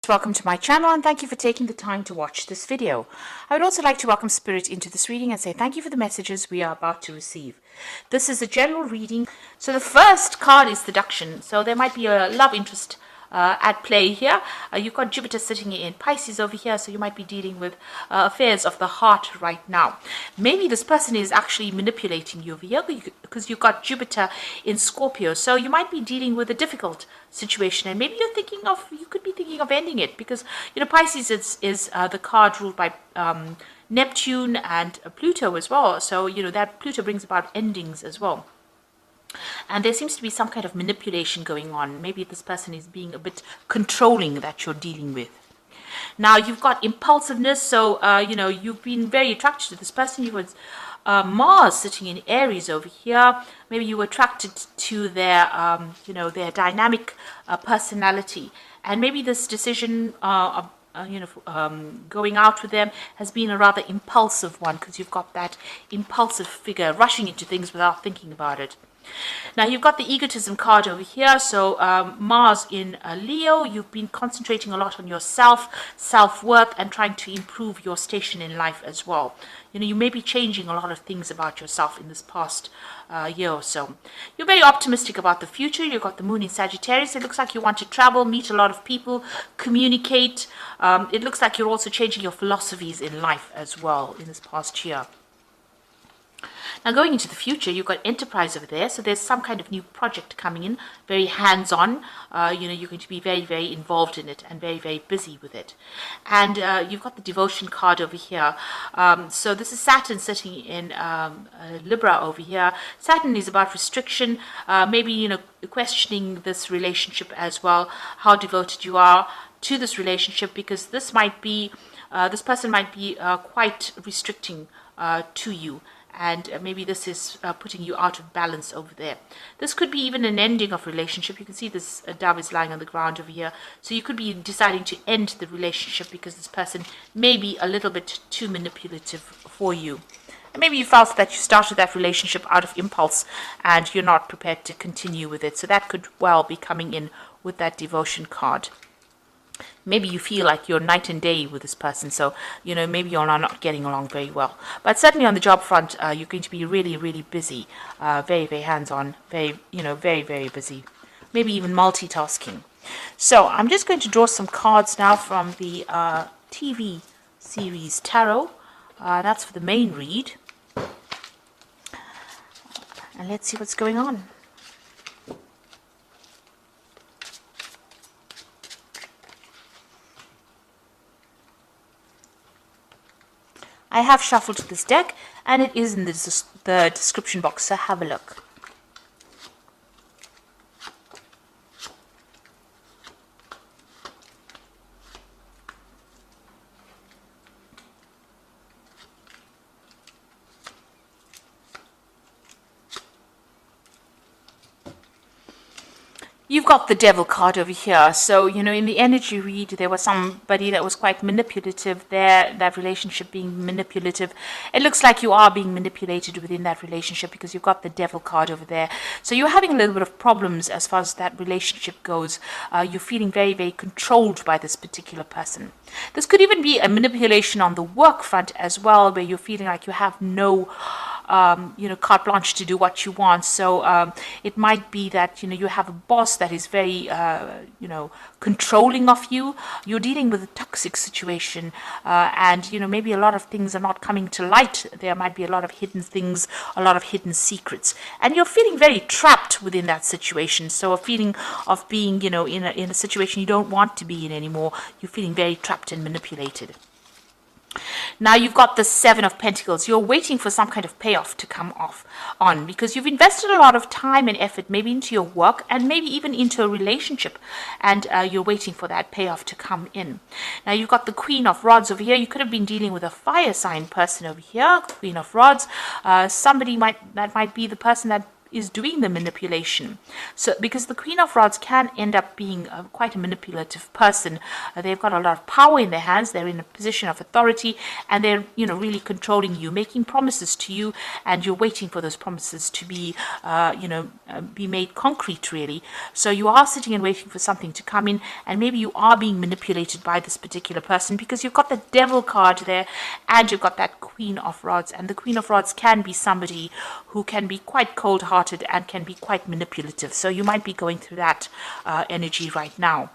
Welcome to my channel and thank you for taking the time to watch this video. I would also like to welcome Spirit into this reading and say thank you for the messages we are about to receive. This is a general reading. So the first card is seduction. So there might be a love interest at play here. You've got Jupiter sitting in Pisces over here, so you might be dealing with affairs of the heart right now. Maybe this person is actually manipulating you over here because you've got Jupiter in Scorpio, so you might be dealing with a difficult situation, and maybe you could be thinking of ending it because Pisces is the card ruled by Neptune and Pluto as well. So that Pluto brings about endings as well. And there seems to be some kind of manipulation going on. Maybe this person is being a bit controlling that you're dealing with. Now, you've got impulsiveness. So, you've been very attracted to this person. You was Mars sitting in Aries over here. Maybe you were attracted to their, their dynamic personality. And maybe this decision of going out with them has been a rather impulsive one because you've got that impulsive figure rushing into things without thinking about it. Now, you've got the egotism card over here. So Mars in Leo, you've been concentrating a lot on yourself, self-worth, and trying to improve your station in life as well. You may be changing a lot of things about yourself in this past year or so. You're very optimistic about the future. You've got the moon in Sagittarius. It looks like you want to travel, meet a lot of people, communicate. It looks like you're also changing your philosophies in life as well in this past year. Now, going into the future, you've got enterprise over there. So there's some kind of new project coming in, very hands-on. You're going to be very, very involved in it and very, very busy with it. And you've got the devotion card over here. So this is Saturn sitting in Libra over here. Saturn is about restriction, maybe, questioning this relationship as well, how devoted you are to this relationship, because this person might be quite restricting to you. And maybe this is putting you out of balance over there. This could be even an ending of relationship. You can see this dove is lying on the ground over here. So you could be deciding to end the relationship because this person may be a little bit too manipulative for you. And maybe you felt that you started that relationship out of impulse and you're not prepared to continue with it. So that could well be coming in with that devotion card. Maybe you feel like you're night and day with this person, so maybe you're not getting along very well. But certainly on the job front, you're going to be really, really busy, very, very hands-on, very, very, very busy. Maybe even multitasking. So I'm just going to draw some cards now from the TV series Tarot. That's for the main read, and let's see what's going on. I have shuffled this deck, and it is in the description box, so have a look. You've got the devil card over here. So, in the energy read, there was somebody that was quite manipulative there, that relationship being manipulative. It looks like you are being manipulated within that relationship because you've got the devil card over there. So you're having a little bit of problems as far as that relationship goes. You're feeling very, very controlled by this particular person. This could even be a manipulation on the work front as well, where you're feeling like you have no carte blanche to do what you want. So it might be that you have a boss that is very controlling of you. You're dealing with a toxic situation, and maybe a lot of things are not coming to light. There might be a lot of hidden things, a lot of hidden secrets, and you're feeling very trapped within that situation. So a feeling of being in a situation you don't want to be in anymore. You're feeling very trapped and manipulated. Now you've got the Seven of Pentacles. You're waiting for some kind of payoff to come on because you've invested a lot of time and effort maybe into your work and maybe even into a relationship, and you're waiting for that payoff to come in. Now you've got the Queen of Rods over here. You could have been dealing with a fire sign person over here, Queen of Rods. Somebody that might be the person that is doing the manipulation. So because the Queen of Rods can end up being quite a manipulative person. They've got a lot of power in their hands. They're in a position of authority, and they're, you know, really controlling you, making promises to you, and you're waiting for those promises to be, be made concrete, really. So you are sitting and waiting for something to come in, and maybe you are being manipulated by this particular person because you've got the Devil card there, and you've got that Queen of Rods. And the Queen of Rods can be somebody who can be quite cold-hearted and can be quite manipulative. So you might be going through that energy right now.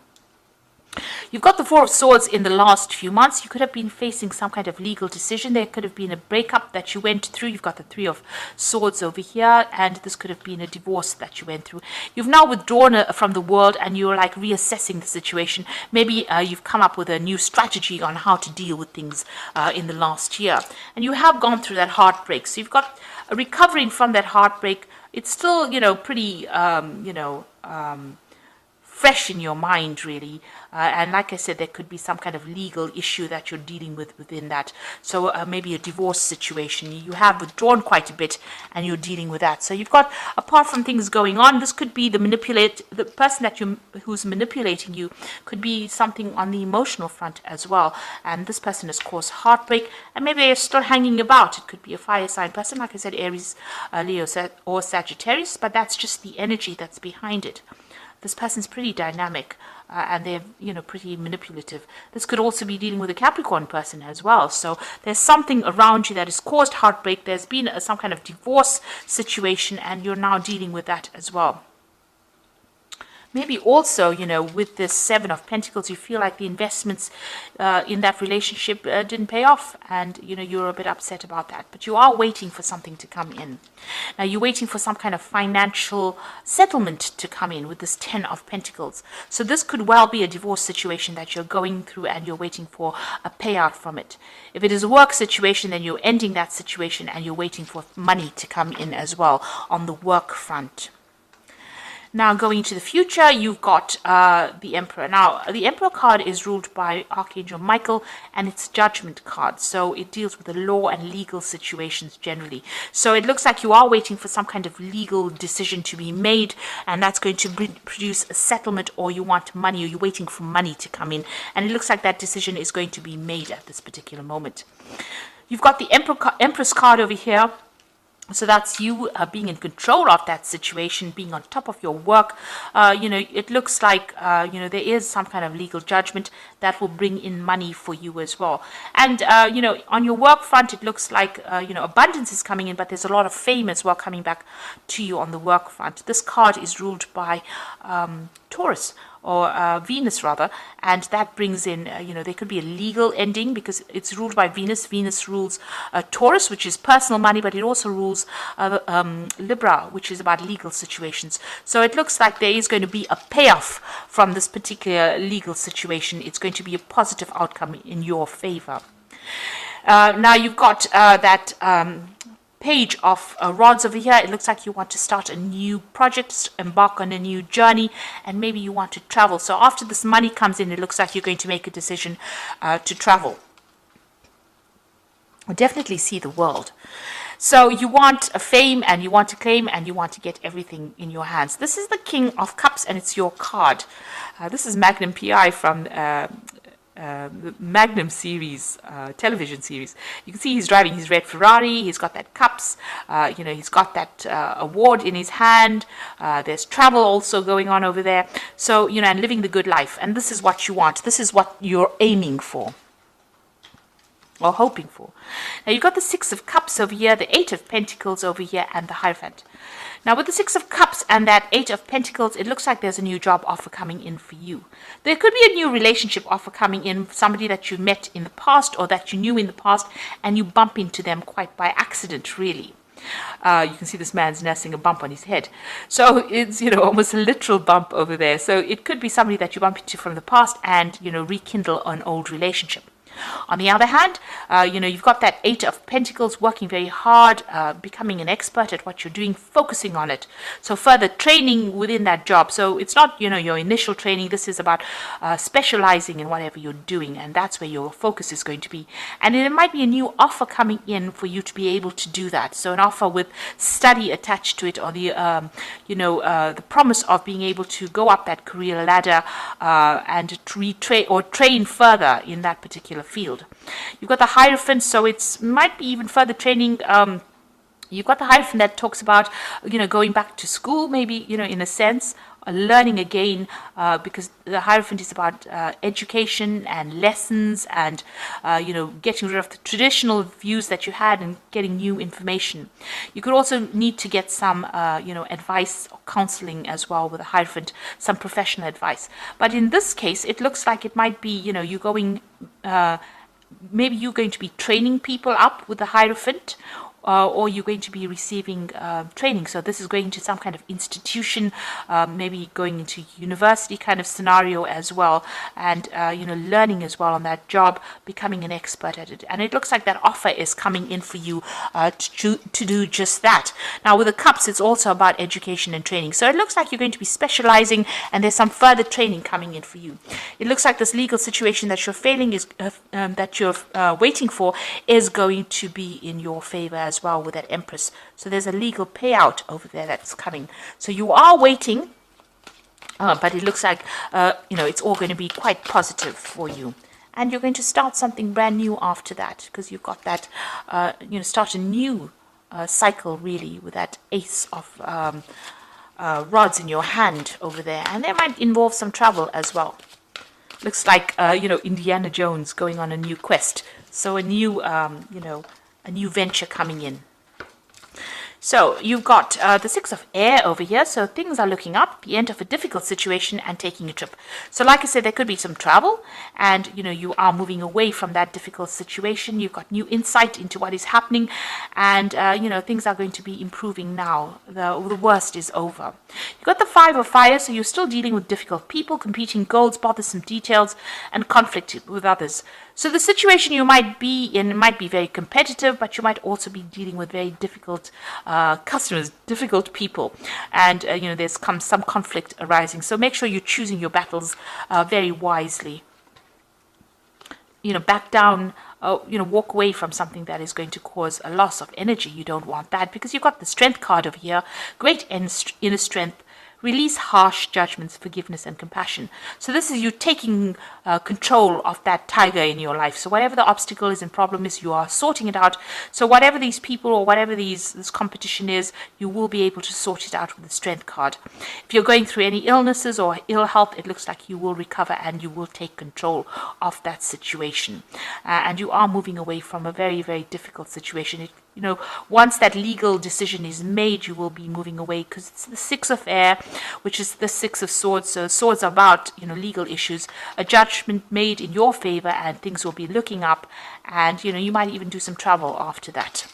You've got the Four of Swords in the last few months. You could have been facing some kind of legal decision. There could have been a breakup that you went through. You've got the Three of Swords over here, and this could have been a divorce that you went through. You've now withdrawn from the world, and you're like reassessing the situation. Maybe you've come up with a new strategy on how to deal with things in the last year. And you have gone through that heartbreak. So you've got recovering from that heartbreak. It's still, pretty, fresh in your mind, really. And like I said, there could be some kind of legal issue that you're dealing with within that. So maybe a divorce situation. You have withdrawn quite a bit, and you're dealing with that. So you've got, apart from things going on, this could be the person who's manipulating you could be something on the emotional front as well. And this person has caused heartbreak, and maybe they're still hanging about. It could be a fire sign person, like I said, Aries, Leo, or Sagittarius, but that's just the energy that's behind it. This person's pretty dynamic, and they're, pretty manipulative. This could also be dealing with a Capricorn person as well. So there's something around you that has caused heartbreak. There's been some kind of divorce situation, and you're now dealing with that as well. Maybe also, with this Seven of Pentacles, you feel like the investments in that relationship didn't pay off, and, you're a bit upset about that. But you are waiting for something to come in. Now, you're waiting for some kind of financial settlement to come in with this Ten of Pentacles. So this could well be a divorce situation that you're going through, and you're waiting for a payout from it. If it is a work situation, then you're ending that situation, and you're waiting for money to come in as well on the work front. Now, going into the future, you've got the Emperor. Now, the Emperor card is ruled by Archangel Michael, and it's Judgment card. So it deals with the law and legal situations generally. So it looks like you are waiting for some kind of legal decision to be made, and that's going to produce a settlement, or you want money, or you're waiting for money to come in. And it looks like that decision is going to be made at this particular moment. You've got the Empress card over here. So that's you being in control of that situation, being on top of your work. It looks like, there is some kind of legal judgment that will bring in money for you as well. And, on your work front, it looks like, abundance is coming in, but there's a lot of fame as well coming back to you on the work front. This card is ruled by Taurus, or Venus rather, and that brings in, there could be a legal ending because it's ruled by Venus. Venus rules Taurus, which is personal money, but it also rules Libra, which is about legal situations. So it looks like there is going to be a payoff from this particular legal situation. It's going to be a positive outcome in your favor. Now you've got that Page of Rods over here. It looks like you want to start a new project, embark on a new journey, and maybe you want to travel. So after this money comes in, it looks like you're going to make a decision to travel. Or definitely see the world. So you want a fame, and you want to claim, and you want to get everything in your hands. This is the King of Cups, and it's your card. This is Magnum PI from the Magnum series, television series. You can see he's driving his red Ferrari. He's got that cups. He's got that award in his hand. There's travel also going on over there. So, and living the good life. And this is what you want. This is what you're aiming for, or hoping for. Now you've got the Six of Cups over here, the Eight of Pentacles over here, and the Hierophant. Now with the Six of Cups and that Eight of Pentacles, it looks like there's a new job offer coming in for you. There could be a new relationship offer coming in, somebody that you met in the past or that you knew in the past, and you bump into them quite by accident, really. You can see this man's nursing a bump on his head. So it's, almost a literal bump over there. So it could be somebody that you bump into from the past and, rekindle an old relationship. On the other hand, you've got that Eight of Pentacles, working very hard, becoming an expert at what you're doing, focusing on it. So further training within that job. So it's not, your initial training. This is about specializing in whatever you're doing, and that's where your focus is going to be. And it might be a new offer coming in for you to be able to do that. So an offer with study attached to it, or the promise of being able to go up that career ladder and train further in that particular field. You've got the Hierophant, so it might be even further training. You've got the Hierophant that talks about, going back to school, maybe, in a sense, learning again, because the Hierophant is about education and lessons and, getting rid of the traditional views that you had and getting new information. You could also need to get some, advice or counseling as well with the Hierophant, some professional advice. But in this case, it looks like it might be, you going, maybe you're going to be training people up with the Hierophant, or you're going to be receiving training. So this is going to some kind of institution, maybe going into university kind of scenario as well, and learning as well on that job, becoming an expert at it. And it looks like that offer is coming in for you to do just that. Now with the Cups, it's also about education and training. So it looks like you're going to be specializing, and there's some further training coming in for you. It looks like this legal situation that you're waiting for is going to be in your favor as well with that Empress. So there's a legal payout over there that's coming. So you are waiting, but it looks like it's all going to be quite positive for you. And you're going to start something brand new after that, because you've got that, start a new cycle really with that Ace of Rods in your hand over there. And that might involve some travel as well. Looks like, Indiana Jones going on a new quest. So a new, a new venture coming in. So you've got the Six of Air over here. So things are looking up, the end of a difficult situation and taking a trip. So like I said, there could be some travel, and you are moving away from that difficult situation. You've got new insight into what is happening, and things are going to be improving now. The worst is over. You've got the Five of Fire, so you're still dealing with difficult people, competing goals, bothersome details, and conflict with others. So the situation you might be in might be very competitive, but you might also be dealing with very difficult customers, difficult people, and there's some conflict arising. So make sure you're choosing your battles very wisely. Back down, walk away from something that is going to cause a loss of energy. You don't want that, because you've got the Strength card over here, great inner strength. Release harsh judgments, forgiveness, and compassion. So this is you taking control of that tiger in your life. So whatever the obstacle is and problem is, you are sorting it out. So whatever these people or whatever this competition is, you will be able to sort it out with the Strength card. If you're going through any illnesses or ill health, it looks like you will recover and you will take control of that situation. And you are moving away from a very, very difficult situation. Once that legal decision is made, you will be moving away, because it's the Six of Air, which is the Six of Swords. So swords are about, legal issues, a judgment made in your favor, and things will be looking up, and, you might even do some travel after that.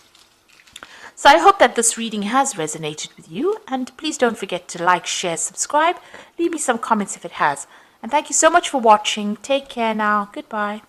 So I hope that this reading has resonated with you, and please don't forget to like, share, subscribe, leave me some comments if it has. And thank you so much for watching. Take care now. Goodbye.